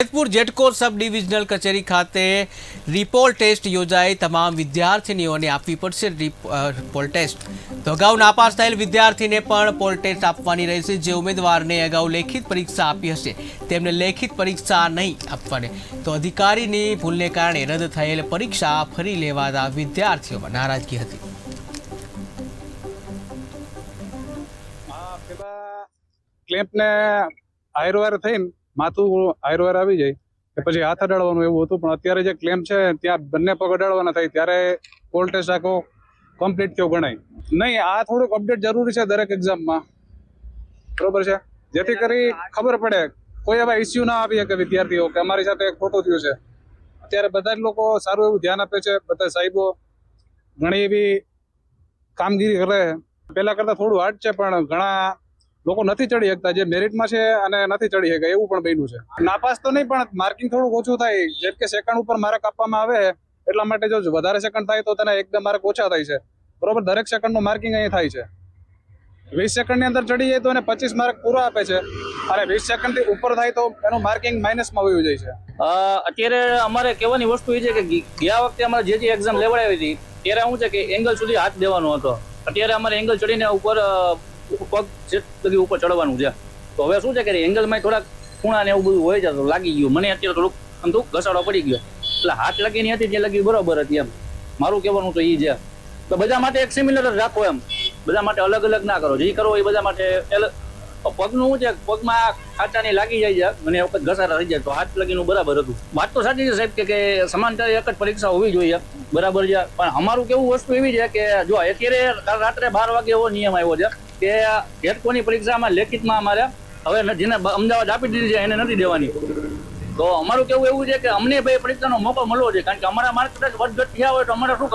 Jetpur GETCO sub divisional કચેરી ખાતે રિપોલ test યોજાઈ તમામ વિદ્યાર્થીનીઓને આપવી પડશે પોલ ટેસ્ટ તો અગાઉ નાપાસ થયેલ વિદ્યાર્થીને પણ પોલ ટેસ્ટ આપવાની રહેશે। જે ઉમેદવારને અગાઉ લેખિત પરીક્ષા આપી હશે તેમને લેખિત પરીક્ષા નહીં આપવાની તો અધિકારીની ભૂલને કારણે રદ થયેલ પરીક્ષા ફરી લેવાતા વિદ્યાર્થીઓમાં નારાજગી હતી। ક્લેમ્પને આયરવાર થઈને માથું આયરવાર આવી જાય કે પછી હાથ અડાડવાનું એવું હતું, પણ અત્યારે જે ક્લેમ્પ છે ત્યાં બંને પગ અડાડવાના થાય ત્યારે પોલ ટેસ્ટ આખો કમ્પ્લીટ થયો ગણાય નહીં। આ થોડુંક અપડેટ જરૂરી છે દરેક એક્ઝામમાં, બરોબર છે, જેથી કરી ખબર પડે, કોઈ એવા ઇસ્યુ ના આવી શકે વિદ્યાર્થીઓ કે અમારી સાથે ખોટું થયું છે। અત્યારે બધા જ લોકો સારું એવું ધ્યાન આપે છે, બધા સાહેબો ઘણી એવી કામગીરી કરે। પહેલા કરતા થોડું હાર્ડ છે, પણ ઘણા લોકો નથી ચડી શકતા, જે મેરિટમાં છે અને નથી ચડી શકે એવું પણ બન્યું છે। નાપાસ તો નહીં, પણ માર્કિંગ થોડુંક ઓછું થાય, જેમ કે સેકન્ડ ઉપર માર્ક આપવામાં આવે એટલા માટે જો વધારે સેકન્ડ થાય તો તેને એકદમ માર્ક ઓછા થાય છે, બરોબર। દરેક સેકન્ડનું માર્કિંગ અહીં થાય છે। 20 સેકન્ડની અંદર ચડી જાય તો એને 25 માર્ક પૂરા આપે છે, અને 20 સેકન્ડથી ઉપર થાય તો એનું માર્કિંગ માઇનસમાં વયું જાય છે। અત્યારે અમારે કહેવાની વસ્તુ એ છે કે ગયા વખતે અમારે જે એક્ઝામ લેવડાવી હતી ત્યારે શું છે કે એંગલ સુધી હાથ દેવાનો હતો, અત્યારે અમારે એંગલ ચડીને ઉપર પગ સુધી ઉપર ચડવાનું છે। તો હવે શું છે કે એંગલમાં થોડાક ખૂણા ને એવું બધું હોય છે, તો લાગી ગયું મને અત્યારે થોડુંક અંધુક ઘસાડો પડી ગયો, એટલે હાથ લગીની હતી જે લગી બરોબર હતી એમ મારું કહેવાનું તો એ છે। તો બધા માટે એક સિમિલર જ રાખો એમ, બધા માટે અલગ અલગ ના કરો, જે કરો એ બધા માટે પગનું શું છે, પગમાં ખાંચાની લાગી જાય છે મને વખત ઘસારા થઈ જાય તો હાથ લગીનું બરાબર હતું। વાત તો સાચી છે સાહેબ કે સમાંતર એક જ પરીક્ષા હોવી જોઈએ, બરાબર છે, પણ અમારું કેવું વસ્તુ એવી છે કે જો અત્યારે રાત્રે 12 વાગે એવો નિયમ આવ્યો છે કે જેટકોની પરીક્ષામાં લેખિતમાં અમારે હવે જેને અમદાવાદ આપી દીધી છે એને નથી દેવાની। તો અમારું કેવું એવું છે કે અમને ભાઈ પરીક્ષાનો મોકો મળવો છે, કારણ કે અમારા માર્ક કદાચ વધઘટ થયા હોય તો અમારે શું